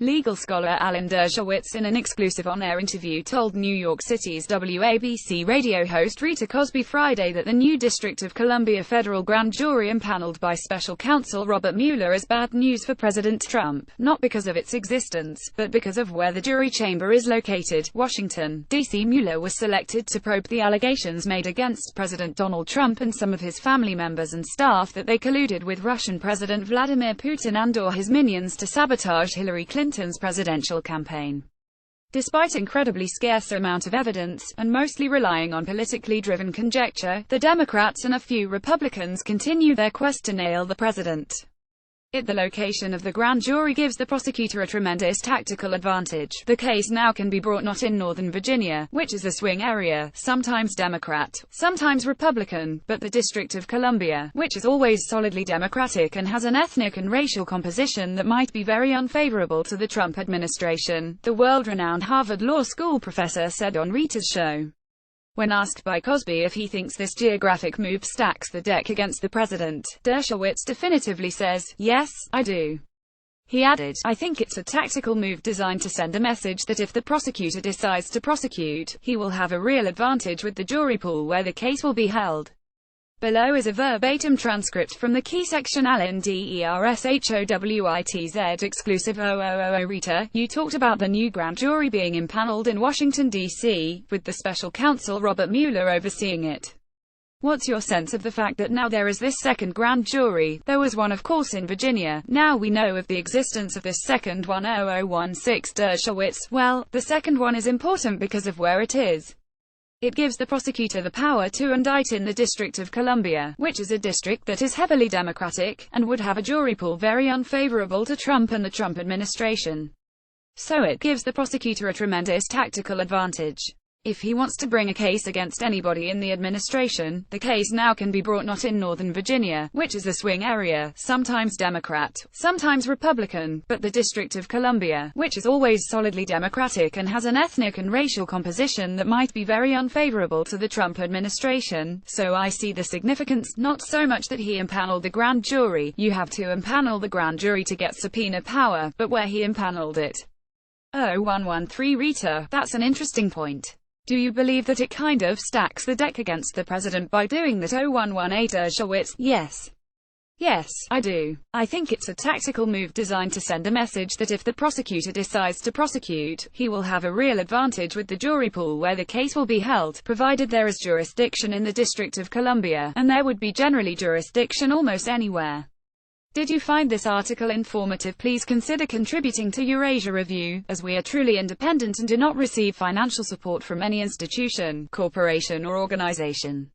Legal scholar Alan Dershowitz, in an exclusive on-air interview, told New York City's WABC radio host Rita Cosby Friday that the new District of Columbia federal grand jury impaneled by special counsel Robert Mueller is bad news for President Trump, not because of its existence, but because of where the jury chamber is located, Washington, D.C. Mueller was selected to probe the allegations made against President Donald Trump and some of his family members and staff that they colluded with Russian President Vladimir Putin and/or his minions to sabotage Hillary Clinton's presidential campaign. Despite incredibly scarce amount of evidence, and mostly relying on politically driven conjecture, the Democrats and a few Republicans continue their quest to nail the president. The location of the grand jury gives the prosecutor a tremendous tactical advantage. The case now can be brought not in Northern Virginia, which is a swing area, sometimes Democrat, sometimes Republican, but the District of Columbia, which is always solidly Democratic and has an ethnic and racial composition that might be very unfavorable to the Trump administration, the world-renowned Harvard Law School professor said on Rita's show. When asked by Cosby if he thinks this geographic move stacks the deck against the president, Dershowitz definitively says, "Yes, I do." He added, "I think it's a tactical move designed to send a message that if the prosecutor decides to prosecute, he will have a real advantage with the jury pool where the case will be held." Below is a verbatim transcript from the key section. Alan Dershowitz exclusive. Rita, you talked about the new grand jury being impaneled in Washington, D.C., with the special counsel Robert Mueller overseeing it. What's your sense of the fact that now there is this second grand jury? There was one, of course, in Virginia. Now we know of the existence of this second one. 0016 Dershowitz. Well, the second one is important because of where it is. It gives the prosecutor the power to indict in the District of Columbia, which is a district that is heavily Democratic, and would have a jury pool very unfavorable to Trump and the Trump administration. So it gives the prosecutor a tremendous tactical advantage. If he wants to bring a case against anybody in the administration, the case now can be brought not in Northern Virginia, which is a swing area, sometimes Democrat, sometimes Republican, but the District of Columbia, which is always solidly Democratic and has an ethnic and racial composition that might be very unfavorable to the Trump administration. So I see the significance, not so much that he impaneled the grand jury. You have to impanel the grand jury to get subpoena power, but where he impaneled it. 0113 Rita, that's an interesting point. Do you believe that it kind of stacks the deck against the president by doing that? 0118 Dershowitz. Yes. Yes, I do. I think it's a tactical move designed to send a message that if the prosecutor decides to prosecute, he will have a real advantage with the jury pool where the case will be held, provided there is jurisdiction in the District of Columbia, and there would be generally jurisdiction almost anywhere. Did you find this article informative? Please consider contributing to Eurasia Review, as we are truly independent and do not receive financial support from any institution, corporation or organization.